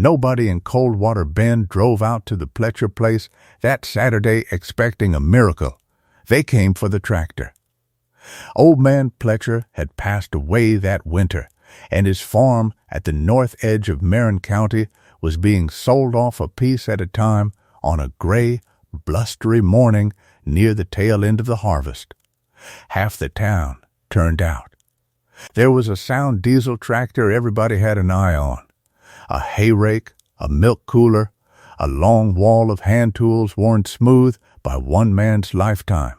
nobody in Coldwater Bend drove out to the Pletcher place that Saturday expecting a miracle. They came for the tractor. Old man Pletcher had passed away that winter, and his farm at the north edge of Marin County was being sold off a piece at a time on a gray, blustery morning near the tail end of the harvest. Half the town turned out. There was a sound diesel tractor everybody had an eye on, a hay rake, a milk cooler, a long wall of hand tools worn smooth by one man's lifetime,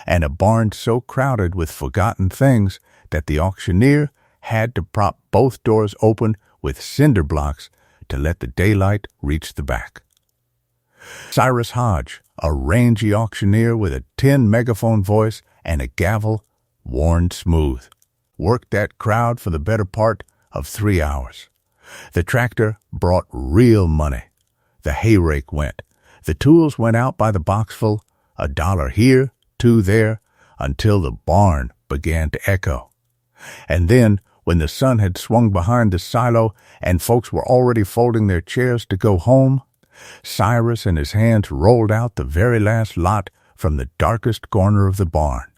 and a barn so crowded with forgotten things that the auctioneer had to prop both doors open with cinder blocks to let the daylight reach the back. Cyrus Hodge, a rangy auctioneer with a tin megaphone voice and a gavel worn smooth, worked that crowd for the better part of 3 hours. The tractor brought real money. The hay rake went. The tools went out by the boxful, $1 here, $2 there, until the barn began to echo. And then, when the sun had swung behind the silo and folks were already folding their chairs to go home, Cyrus and his hands rolled out the very last lot from the darkest corner of the barn.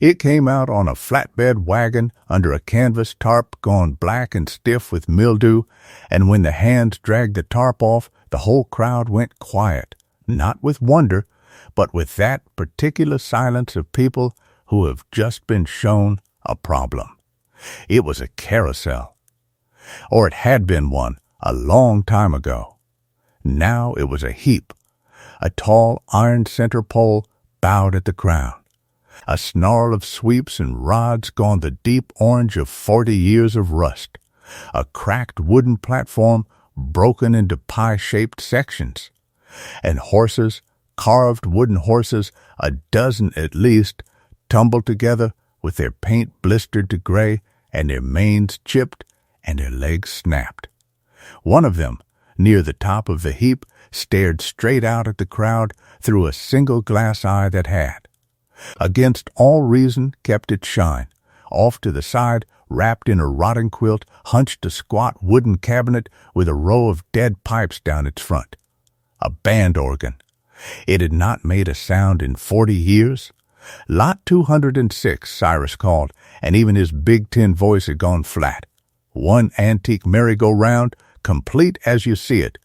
It came out on a flatbed wagon under a canvas tarp gone black and stiff with mildew, and when the hands dragged the tarp off, the whole crowd went quiet, not with wonder, but with that particular silence of people who have just been shown a problem. It was a carousel. Or it had been one a long time ago. Now it was a heap. A tall iron center pole bowed at the crown. A snarl of sweeps and rods gone the deep orange of 40 years of rust. A cracked wooden platform broken into pie-shaped sections. And horses, carved wooden horses, a dozen at least, tumbled together with their paint blistered to gray and their manes chipped and their legs snapped. One of them, near the top of the heap, stared straight out at the crowd through a single glass eye that had, against all reason, kept its shine. Off to the side, wrapped in a rotting quilt, hunched a squat wooden cabinet with a row of dead pipes down its front. A band organ. It had not made a sound in 40 years. Lot 206, Cyrus called, and even his big tin voice had gone flat. One antique merry-go-round, complete as you see it.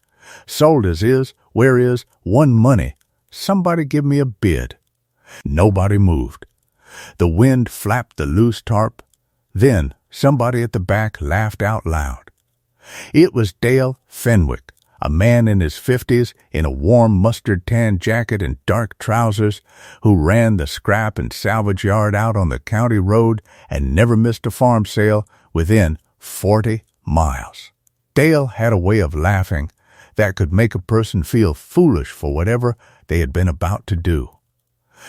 Sold as is, where is, won money. Somebody give me a bid. Nobody moved. The wind flapped the loose tarp. Then somebody at the back laughed out loud. It was Dale Fenwick, a man in his 50s in a warm mustard-tan jacket and dark trousers, who ran the scrap and salvage yard out on the county road and never missed a farm sale within 40 miles. Dale had a way of laughing that could make a person feel foolish for whatever they had been about to do.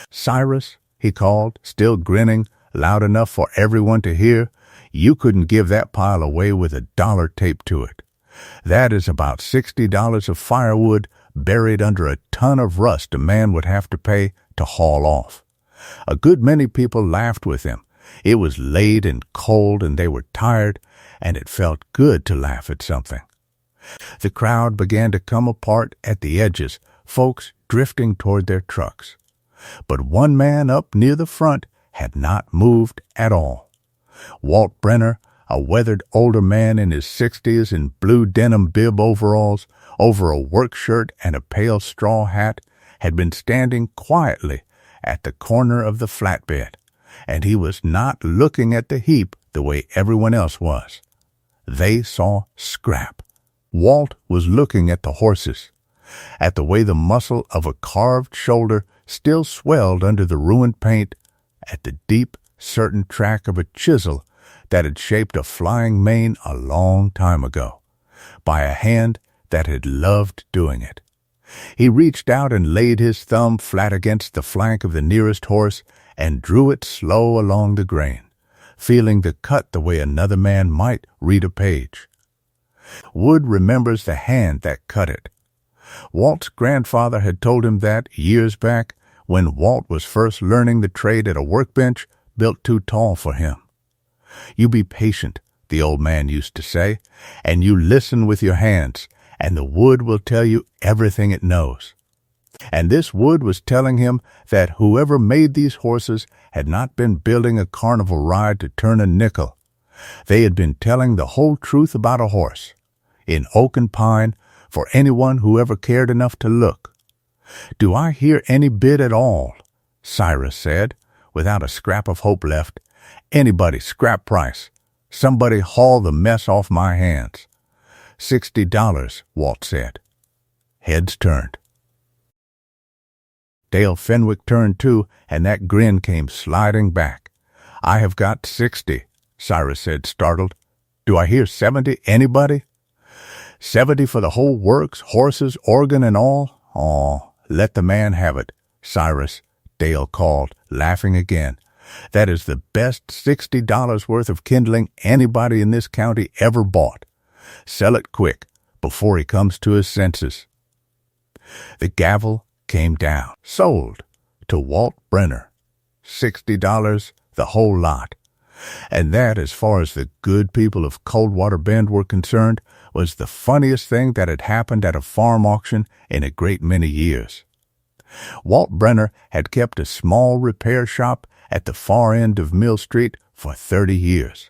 "Cyrus," he called, still grinning, loud enough for everyone to hear, "you couldn't give that pile away with $1 taped to it. That is about $60 of firewood buried under a ton of rust a man would have to pay to haul off." A good many people laughed with him. It was late and cold, and they were tired, and it felt good to laugh at something. The crowd began to come apart at the edges, folks drifting toward their trucks. But one man up near the front had not moved at all. Walt Brenner, a weathered older man in his 60s in blue denim bib overalls, over a work shirt and a pale straw hat, had been standing quietly at the corner of the flatbed, and he was not looking at the heap the way everyone else was. They saw scrap. Walt was looking at the horses, at the way the muscle of a carved shoulder still swelled under the ruined paint, at the deep, certain track of a chisel that had shaped a flying mane a long time ago, by a hand that had loved doing it. He reached out and laid his thumb flat against the flank of the nearest horse and drew it slow along the grain, feeling the cut the way another man might read a page. Wood remembers the hand that cut it. Walt's grandfather had told him that, years back, when Walt was first learning the trade at a workbench built too tall for him. "You be patient," the old man used to say, and you listen with your hands, and the wood will tell you everything it knows. And this wood was telling him that whoever made these horses had not been building a carnival ride to turn a nickel. They had been telling the whole truth about a horse, in oak and pine, for anyone who ever cared enough to look. "Do I hear any bid at all?" Cyrus said, without a scrap of hope left. "Anybody, scrap price. Somebody haul the mess off my hands." $60, Walt said. Heads turned. Dale Fenwick turned too, and that grin came sliding back. "I have got 60, Cyrus said, startled. "Do I hear 70, anybody?" 70 for the whole works, horses, organ, and all? Aw, let the man have it, Cyrus, Dale called, laughing again. "That is the best $60 worth of kindling anybody in this county ever bought. Sell it quick, before he comes to his senses." The gavel came down. Sold to Walt Brenner. $60, the whole lot. And that, as far as the good people of Coldwater Bend were concerned, was the funniest thing that had happened at a farm auction in a great many years. Walt Brenner had kept a small repair shop at the far end of Mill Street for 30 years.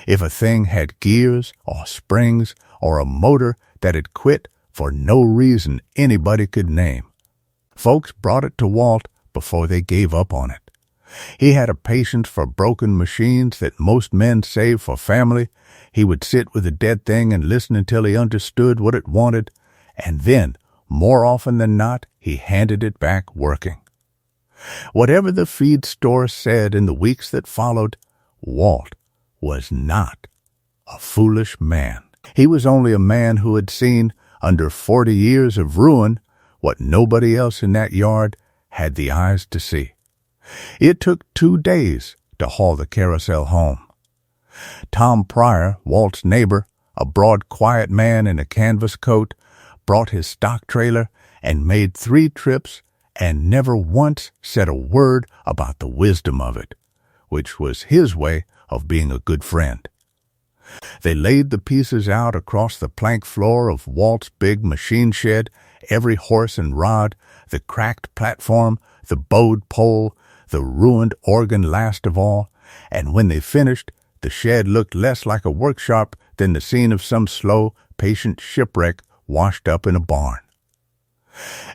If a thing had gears or springs or a motor that had quit for no reason anybody could name, folks brought it to Walt before they gave up on it. He had a patience for broken machines that most men save for family. He would sit with a dead thing and listen until he understood what it wanted, and then, more often than not, he handed it back working. Whatever the feed store said in the weeks that followed, Walt was not a foolish man. He was only a man who had seen, under 40 years of ruin, what nobody else in that yard had the eyes to see. It took 2 days to haul the Carousel home. Tom Pryor, Walt's neighbor, a broad, quiet man in a canvas coat, brought his stock trailer and made 3 trips and never once said a word about the wisdom of it, which was his way of being a good friend. They laid the pieces out across the plank floor of Walt's big machine shed, every horse and rod, the cracked platform, the bowed pole, the ruined organ last of all, and when they finished, the shed looked less like a workshop than the scene of some slow, patient shipwreck washed up in a barn.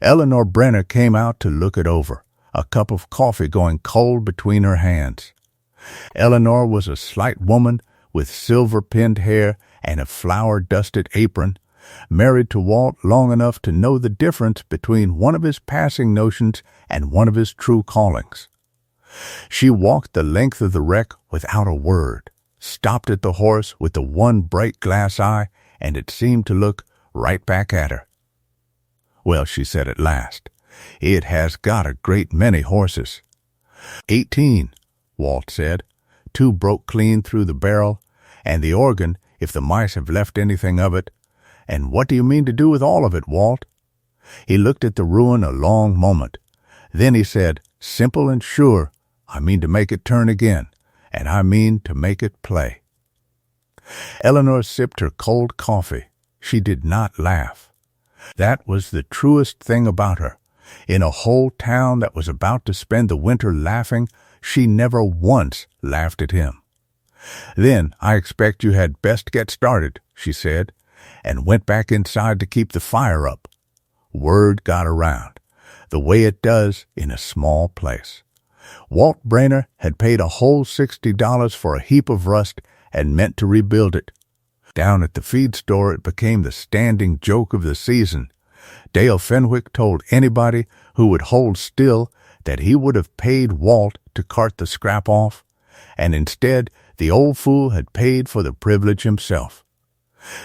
Eleanor Brenner came out to look it over, a cup of coffee going cold between her hands. Eleanor was a slight woman with silver-pinned hair and a flour-dusted apron, married to Walt long enough to know the difference between one of his passing notions and one of his true callings. She walked the length of the wreck without a word, stopped at the horse with the one bright glass eye, and it seemed to look right back at her. "Well," she said at last, "it has got a great many horses." 18, Walt said. 2 broke clean through the barrel, and the organ, if the mice have left anything of it. "And what do you mean to do with all of it, Walt?" He looked at the ruin a long moment. Then he said, "Simple and sure, I mean to make it turn again, and I mean to make it play." Eleanor sipped her cold coffee. She did not laugh. That was the truest thing about her. In a whole town that was about to spend the winter laughing, she never once laughed at him. "Then I expect you had best get started," she said, and went back inside to keep the fire up. Word got around, the way it does in a small place. Walt Brenner had paid a whole $60 for a heap of rust and meant to rebuild it. Down at the feed store it became the standing joke of the season. Dale Fenwick told anybody who would hold still that he would have paid Walt to cart the scrap off, and instead the old fool had paid for the privilege himself.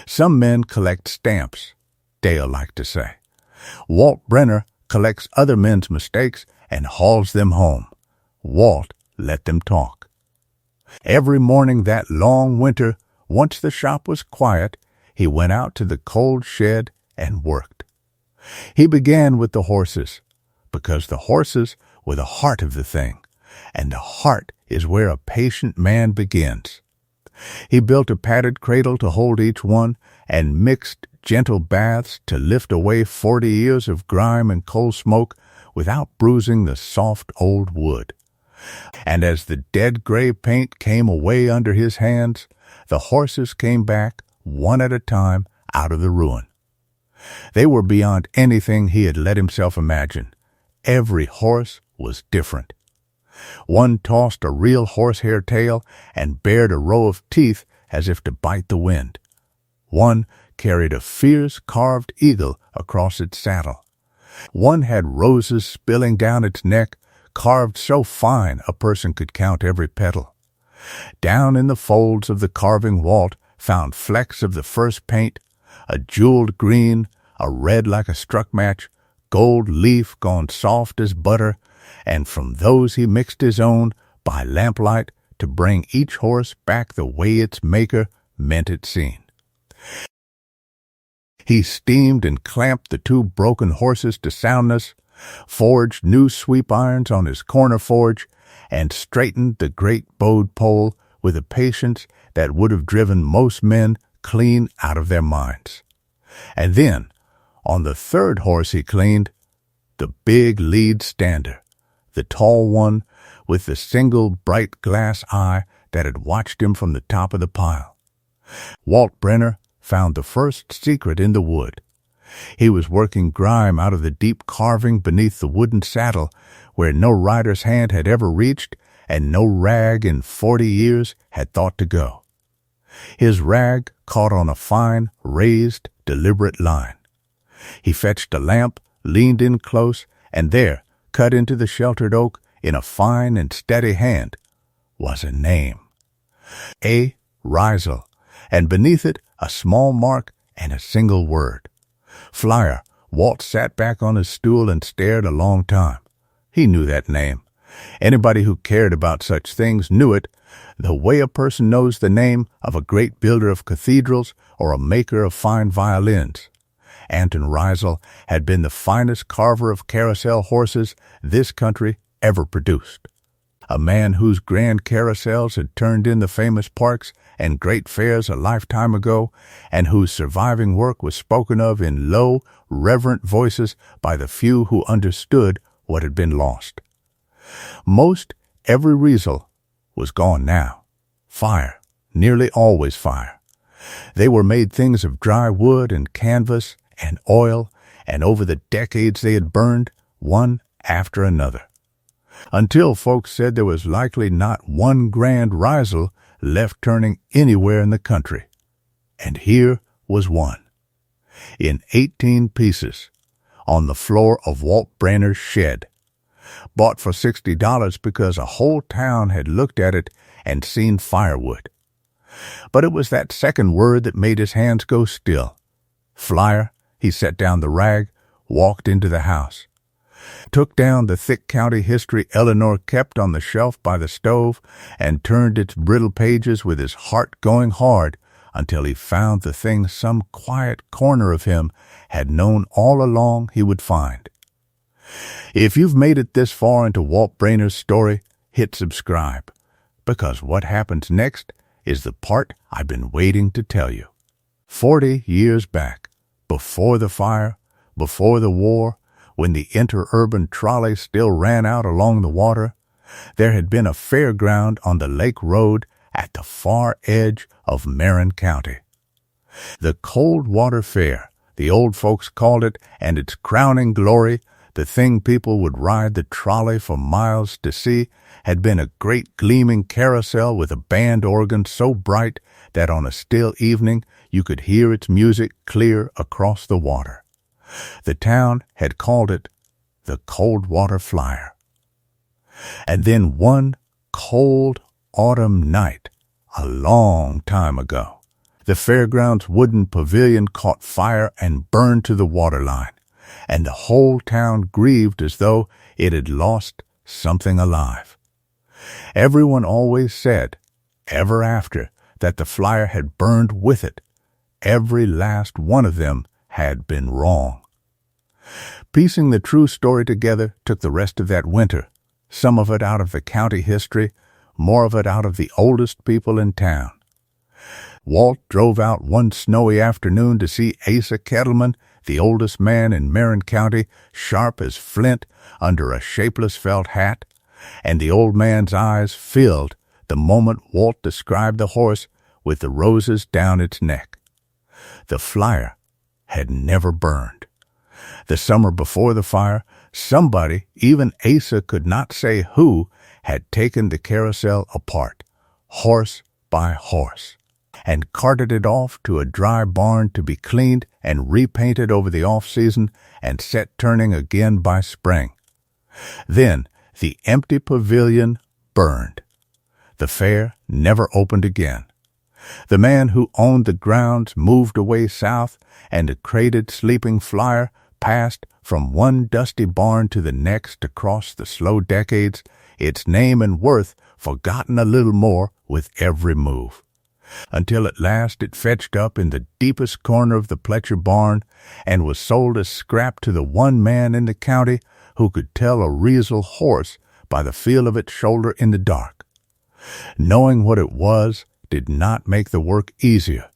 Some men collect stamps, Dale liked to say. Walt Brenner collects other men's mistakes and hauls them home. Walt let them talk. Every morning that long winter, once the shop was quiet, he went out to the cold shed and worked. He began with the horses, because the horses were the heart of the thing, and the heart is where a patient man begins. He built a padded cradle to hold each one and mixed gentle baths to lift away 40 years of grime and coal smoke without bruising the soft old wood. And as the dead gray paint came away under his hands, the horses came back, one at a time, out of the ruin. They were beyond anything he had let himself imagine. Every horse was different. One tossed a real horsehair tail and bared a row of teeth as if to bite the wind. One carried a fierce carved eagle across its saddle. One had roses spilling down its neck, carved so fine a person could count every petal. Down in the folds of the carving Walt found flecks of the first paint, a jeweled green, a red like a struck match, gold leaf gone soft as butter, and from those he mixed his own by lamplight to bring each horse back the way its maker meant it seen. He steamed and clamped the two broken horses to soundness, forged new sweep irons on his corner forge, and straightened the great bowed pole with a patience that would have driven most men clean out of their minds. And then, on the third horse he cleaned, the big lead stander, the tall one with the single bright glass eye that had watched him from the top of the pile. Walt Brenner found the first secret in the wood. He was working grime out of the deep carving beneath the wooden saddle where no rider's hand had ever reached and no rag in 40 years had thought to go. His rag caught on a fine, raised, deliberate line. He fetched a lamp, leaned in close, and there, cut into the sheltered oak in a fine and steady hand, was a name. A. Carousel, and beneath it a small mark and a single word. Flyer. Walt sat back on his stool and stared a long time. He knew that name. Anybody who cared about such things knew it, the way a person knows the name of a great builder of cathedrals or a maker of fine violins. Anton Carousel had been the finest carver of carousel horses this country ever produced. A man whose grand carousels had turned in the famous parks and great fairs a lifetime ago, and whose surviving work was spoken of in low, reverent voices by the few who understood what had been lost. Most every Carousel was gone now. Fire, nearly always fire. They were made things of dry wood and canvas and oil, and over the decades they had burned, one after another, until folks said there was likely not one grand Carousel left turning anywhere in the country. And here was one, in 18 pieces, on the floor of Walt Brenner's shed, bought for $60 because a whole town had looked at it and seen firewood. But it was that second word that made his hands go still. Flyer. He set down the rag, walked into the house, took down the thick county history Eleanor kept on the shelf by the stove, and turned its brittle pages with his heart going hard until he found the thing some quiet corner of him had known all along he would find. If you've made it this far into Walt Brenner's story, hit subscribe, because what happens next is the part I've been waiting to tell you. 40 years back, before the fire, before the war, when the interurban trolley still ran out along the water, there had been a fairground on the lake road at the far edge of Marin County. The Cold Water Fair, the old folks called it, and its crowning glory, the thing people would ride the trolley for miles to see, had been a great gleaming carousel with a band organ so bright that on a still evening you could hear its music clear across the water. The town had called it the Cold Water Flyer. And then one cold autumn night, a long time ago, the fairground's wooden pavilion caught fire and burned to the waterline, and the whole town grieved as though it had lost something alive. Everyone always said, ever after, that the flyer had burned with it. Every last one of them had been wrong. Piecing the true story together took the rest of that winter, some of it out of the county history, more of it out of the oldest people in town. Walt drove out one snowy afternoon to see Asa Kettleman, the oldest man in Marin County, sharp as flint under a shapeless felt hat, and the old man's eyes filled the moment Walt described the horse with the roses down its neck. The flyer had never burned. The summer before the fire, somebody, even Asa could not say who, had taken the Carousel apart, horse by horse, and carted it off to a dry barn to be cleaned and repainted over the off-season and set turning again by spring. Then the empty pavilion burned. The fair never opened again. The man who owned the grounds moved away south, and the crated sleeping flyer passed from one dusty barn to the next across the slow decades, its name and worth forgotten a little more with every move, until at last it fetched up in the deepest corner of the Pletcher barn and was sold as scrap to the one man in the county who could tell a Riesel horse by the feel of its shoulder in the dark. Knowing what it was did not make the work easier.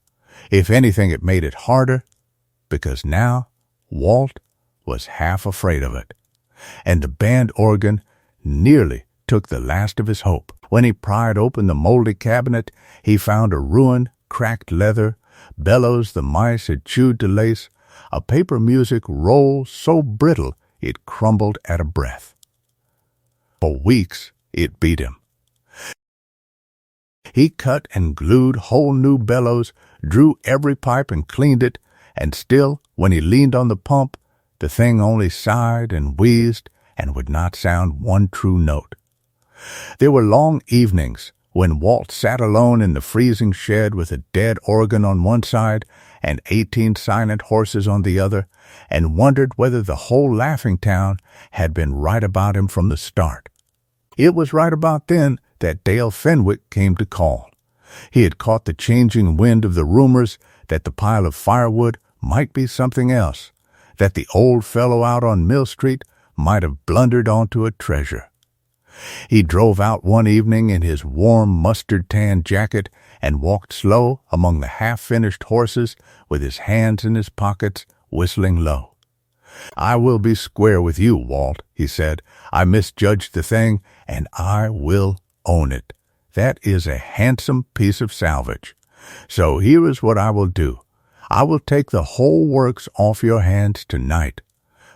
If anything, it made it harder, because now Walt was half afraid of it, and the band organ nearly took the last of his hope. When he pried open the moldy cabinet, he found a ruined, cracked leather, bellows the mice had chewed to lace, a paper music roll so brittle it crumbled at a breath. For weeks it beat him. He cut and glued whole new bellows, drew every pipe and cleaned it, and still, when he leaned on the pump, the thing only sighed and wheezed and would not sound one true note. There were long evenings when Walt sat alone in the freezing shed with a dead organ on one side and 18 silent horses on the other, and wondered whether the whole laughing town had been right about him from the start. It was right about then that Dale Fenwick came to call. He had caught the changing wind of the rumors that the pile of firewood might be something else, that the old fellow out on Mill Street might have blundered onto a treasure. He drove out one evening in his warm mustard-tan jacket and walked slow among the half-finished horses with his hands in his pockets, whistling low. "I will be square with you, Walt," he said. "I misjudged the thing, and I will own it. That is a handsome piece of salvage. So here is what I will do. I will take the whole works off your hands tonight.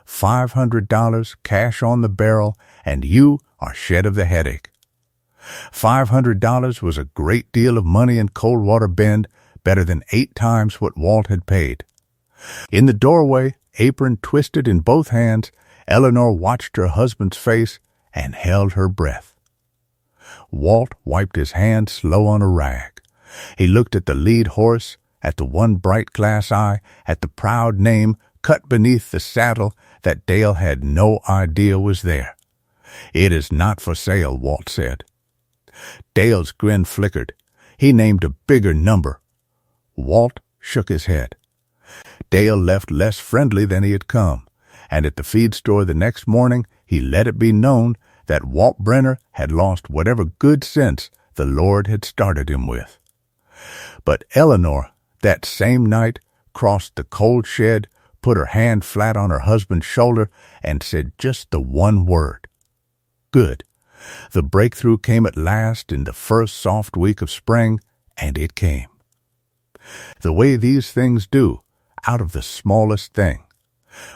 $500 cash on the barrel, and you are shed of the headache." $500 was a great deal of money in Coldwater Bend, better than 8 times what Walt had paid. In the doorway, apron twisted in both hands, Eleanor watched her husband's face and held her breath. Walt wiped his hand slow on a rag. He looked at the lead horse, at the one bright glass eye, at the proud name cut beneath the saddle that Dale had no idea was there. "It is not for sale," Walt said. Dale's grin flickered. He named a bigger number. Walt shook his head. Dale left less friendly than he had come, and at the feed store the next morning he let it be known that Walt Brenner had lost whatever good sense the Lord had started him with. But Eleanor, that same night, crossed the cold shed, put her hand flat on her husband's shoulder, and said just the one word. Good. The breakthrough came at last in the first soft week of spring, and it came. The way these things do, out of the smallest thing.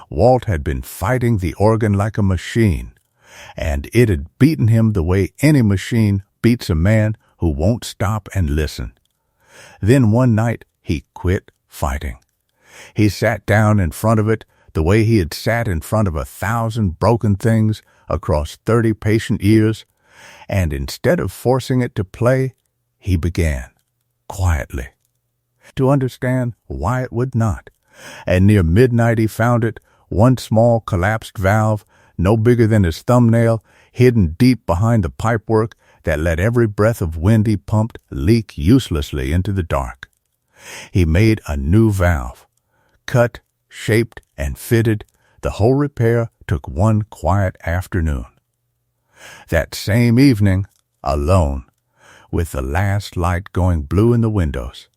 Walt had been fighting the organ like a machine, and it had beaten him the way any machine beats a man who won't stop and listen. Then one night he quit fighting. He sat down in front of it the way he had sat in front of 1,000 broken things across 30 patient years, and instead of forcing it to play, he began, quietly, to understand why it would not. And near midnight he found it, one small collapsed valve, no bigger than his thumbnail, hidden deep behind the pipework that let every breath of wind he pumped leak uselessly into the dark. He made a new valve. Cut, shaped, and fitted, the whole repair took one quiet afternoon. That same evening, alone, with the last light going blue in the windows,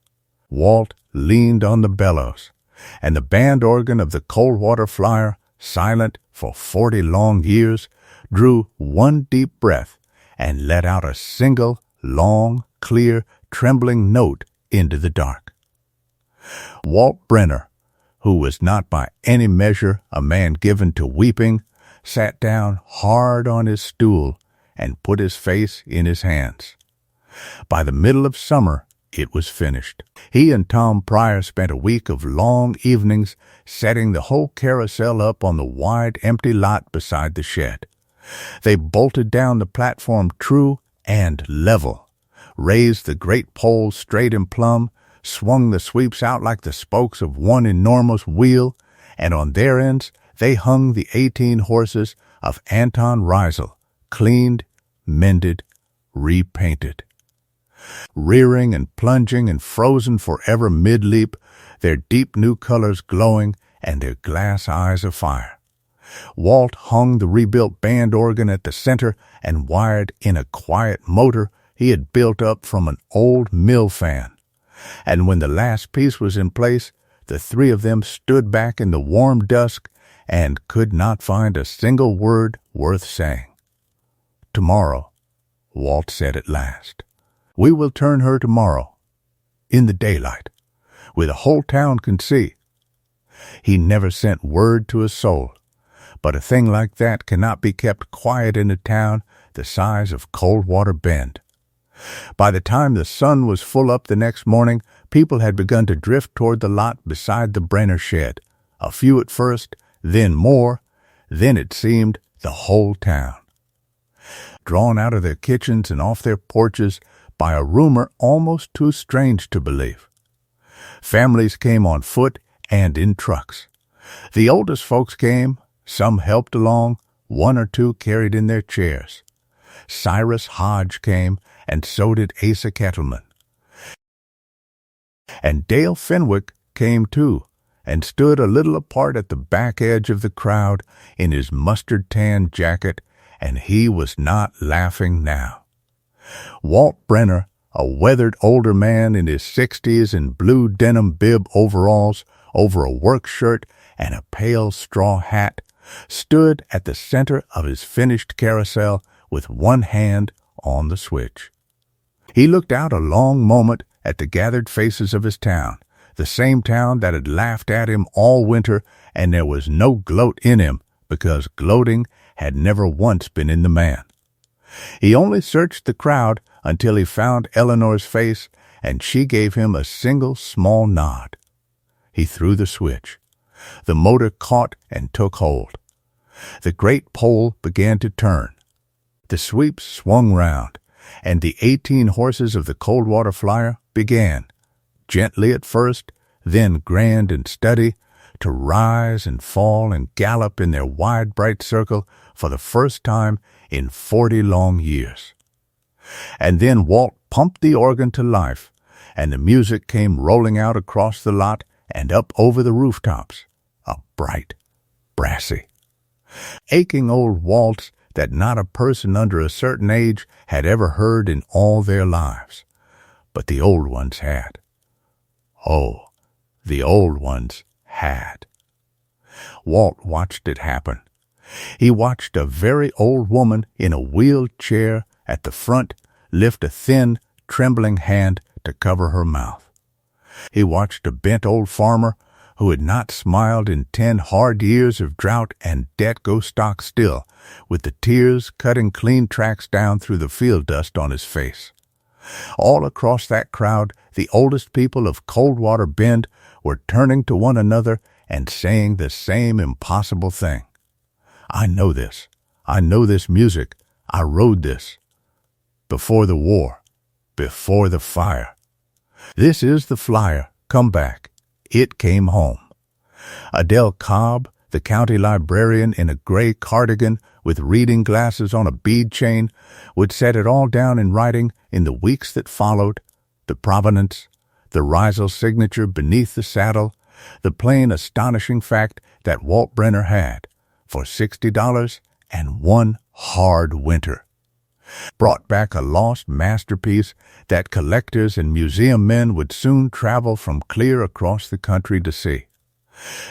Walt leaned on the bellows, and the band organ of the Coldwater Flyer, silent for 40 long years, drew one deep breath and let out a single, long, clear, trembling note into the dark. Walt Brenner, who was not by any measure a man given to weeping, sat down hard on his stool and put his face in his hands. By the middle of summer, it was finished. He and Tom Pryor spent a week of long evenings setting the whole carousel up on the wide, empty lot beside the shed. They bolted down the platform true and level, raised the great poles straight and plumb, swung the sweeps out like the spokes of one enormous wheel, and on their ends they hung the 18 horses of Anton Reisel, cleaned, mended, repainted. Rearing and plunging and frozen forever mid-leap, their deep new colors glowing and their glass eyes afire. Walt hung the rebuilt band organ at the center and wired in a quiet motor he had built up from an old mill fan. And when the last piece was in place, the three of them stood back in the warm dusk and could not find a single word worth saying. "Tomorrow," Walt said at last. "We will turn her tomorrow, in the daylight, where the whole town can see." He never sent word to a soul, but a thing like that cannot be kept quiet in a town the size of Coldwater Bend. By the time the sun was full up the next morning, people had begun to drift toward the lot beside the Brenner shed, a few at first, then more, then it seemed the whole town. Drawn out of their kitchens and off their porches by a rumor almost too strange to believe. Families came on foot and in trucks. The oldest folks came, some helped along, one or two carried in their chairs. Cyrus Hodge came, and so did Asa Kettleman. And Dale Fenwick came too, and stood a little apart at the back edge of the crowd in his mustard-tan jacket, and he was not laughing now. Walt Brenner, a weathered older man in his 60s in blue denim bib overalls over a work shirt and a pale straw hat, stood at the center of his finished carousel with one hand on the switch. He looked out a long moment at the gathered faces of his town, the same town that had laughed at him all winter, and there was no gloat in him because gloating had never once been in the man. He only searched the crowd until he found Eleanor's face, and she gave him a single small nod. He threw the switch. The motor caught and took hold. The great pole began to turn. The sweeps swung round, and the 18 horses of the Coldwater Flyer began, gently at first, then grand and steady, to rise and fall and gallop in their wide, bright circle for the first time in 40 long years. And then Walt pumped the organ to life, and the music came rolling out across the lot and up over the rooftops, a bright, brassy, aching old waltz that not a person under a certain age had ever heard in all their lives. But the old ones had. Oh, the old ones had. Walt watched it happen. He watched a very old woman in a wheeled chair at the front lift a thin, trembling hand to cover her mouth. He watched a bent old farmer who had not smiled in 10 hard years of drought and debt go stock still, with the tears cutting clean tracks down through the field dust on his face. All across that crowd, the oldest people of Coldwater Bend were turning to one another and saying the same impossible thing. "I know this. I know this music. I rode this. Before the war. Before the fire. This is the Flyer. Come back. It came home." Adele Cobb, the county librarian in a gray cardigan with reading glasses on a bead chain, would set it all down in writing in the weeks that followed, the provenance, the Reisel signature beneath the saddle, the plain astonishing fact that Walt Brenner had, for $60 and one hard winter, brought back a lost masterpiece that collectors and museum men would soon travel from clear across the country to see.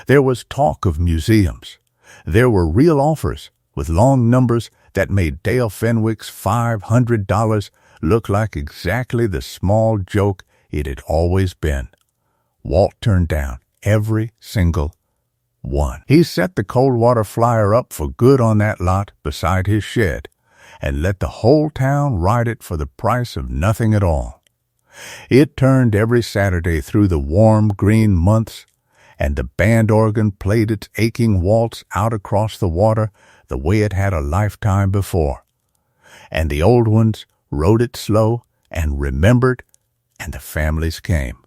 There was talk of museums. There were real offers with long numbers that made Dale Fenwick's $500 look like exactly the small joke it had always been. Walt turned down every single one. He set the Coldwater Flyer up for good on that lot beside his shed and let the whole town ride it for the price of nothing at all. It turned every Saturday through the warm green months, and the band organ played its aching waltz out across the water the way it had a lifetime before. And the old ones rode it slow and remembered, and the families came.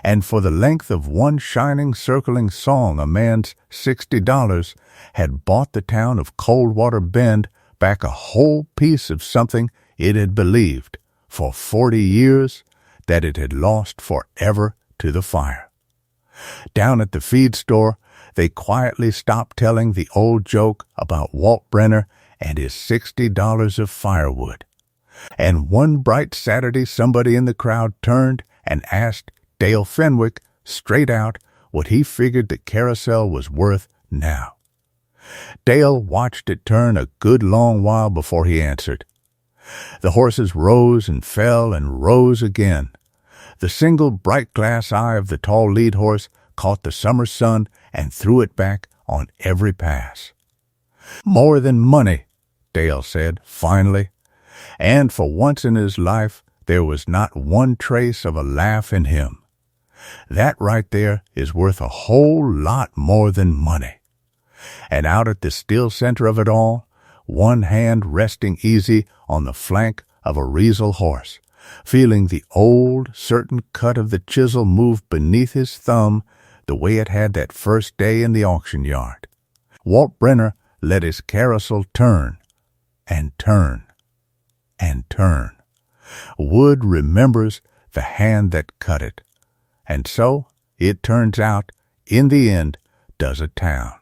And for the length of one shining, circling song, a man's $60 had bought the town of Coldwater Bend back a whole piece of something it had believed for 40 years that it had lost forever to the fire. Down at the feed store, they quietly stopped telling the old joke about Walt Brenner and his $60 of firewood. And one bright Saturday, somebody in the crowd turned and asked Dale Fenwick straight out what he figured the Carousel was worth now. Dale watched it turn a good long while before he answered. The horses rose and fell and rose again. The single bright glass eye of the tall lead horse caught the summer sun and threw it back on every pass. "More than money," Dale said, finally, and for once in his life there was not one trace of a laugh in him. That right there is worth a whole lot more than money. And out at the still center of it all, one hand resting easy on the flank of a Riesel horse, feeling the old, certain cut of the chisel move beneath his thumb the way it had that first day in the auction yard. Walt Brenner let his carousel turn and turn and turn. Wood remembers the hand that cut it. And so, it turns out, in the end, does a town.